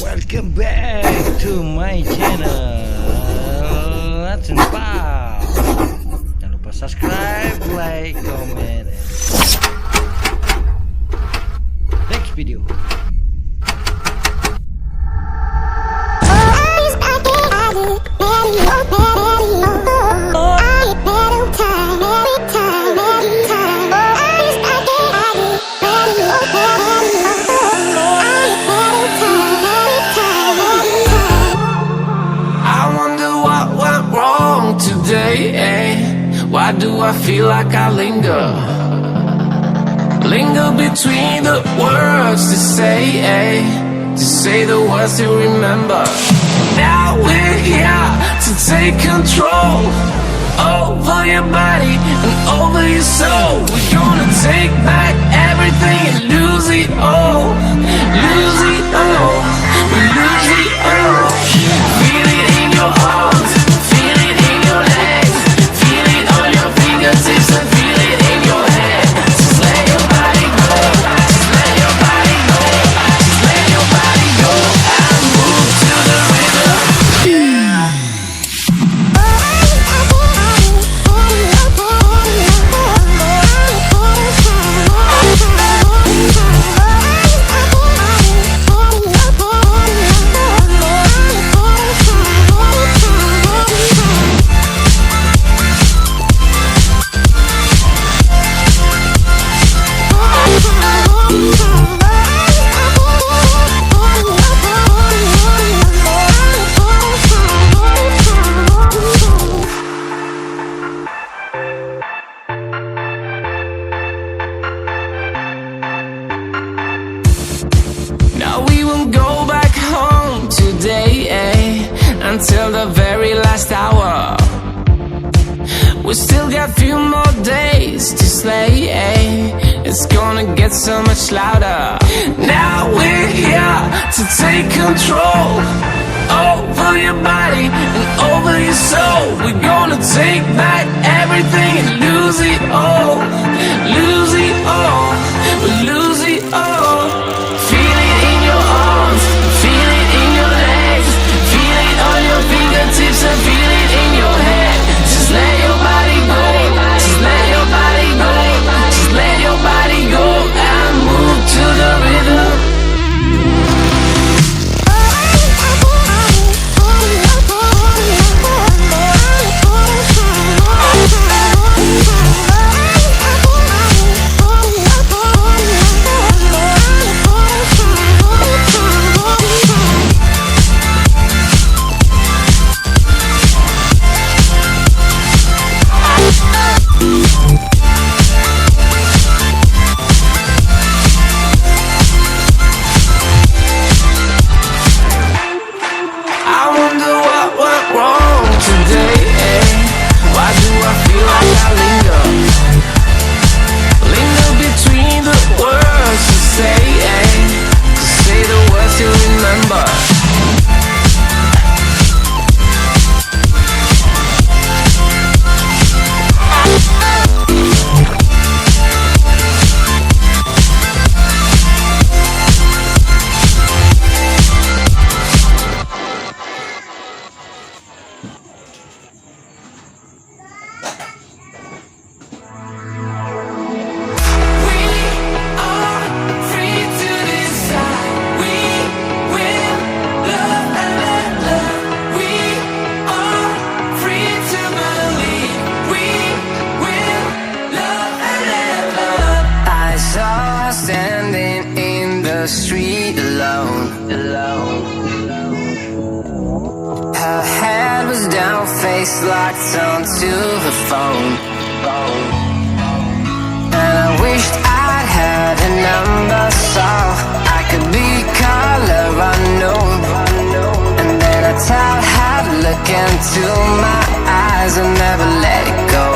Welcome back to my channel. Let's Pal. Jangan lupa subscribe, like, comment, and next video. Why do I feel like I linger between the words to say the words to remember. Now we're here to take control over your body and over your soul. We're gonna take back everything and lose it all, lose it all, we lose it all. Feel it in your arms, feel it in your legs, feel it on your fingertips and feel it in your head. Just let your body go, just let your body go, just let your body go and move to the rhythm. Until the very last hour, we still got few more days to slay. It's gonna get so much louder. Now we're here to take control over your body and over your soul. We're gonna take back everything and lose it all, lose it all, we lose it all. Feel it in your arms, feel it in your legs, feel it on your fingertips and feel it in your head. Just let your body go, just let your body go, just let your body go and move to the rhythm. Street alone. Her head was down, face locked onto her phone. And I wished I had a number so I could be color unknown. And then I tell her to look into my eyes and never let it go.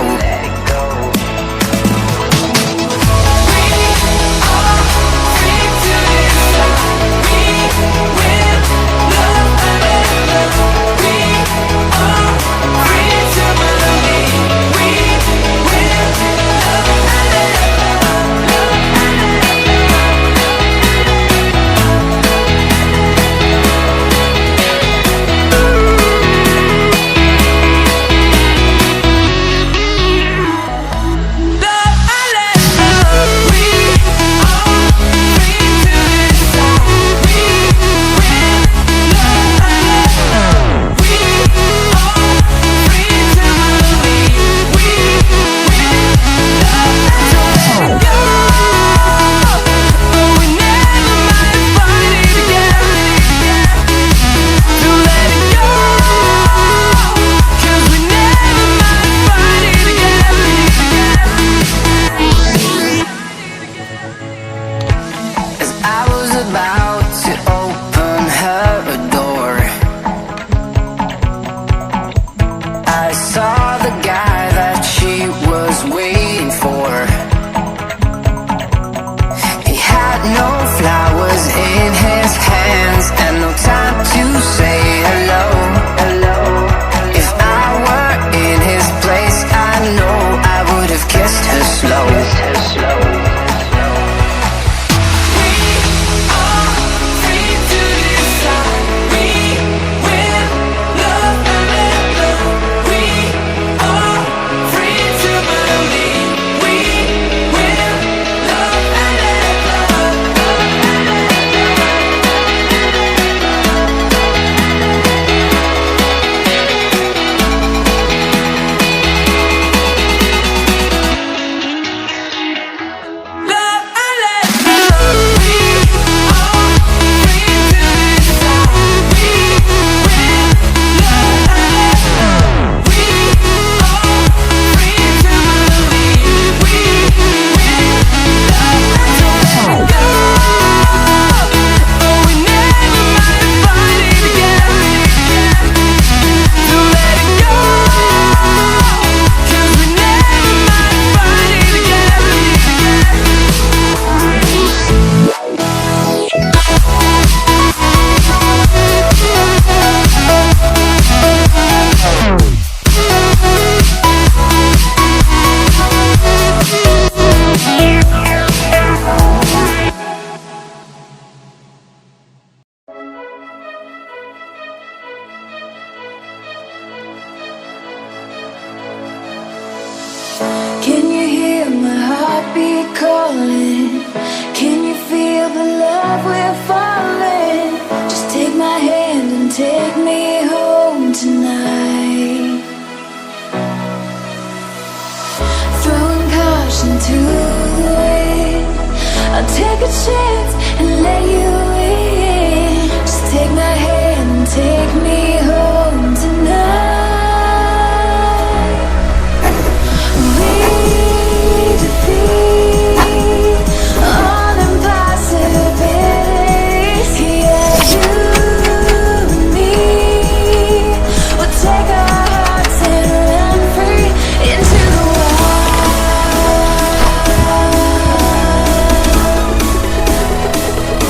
of love we're falling. Just take my hand and take me home tonight. Throwing caution to the wind, I'll take a chance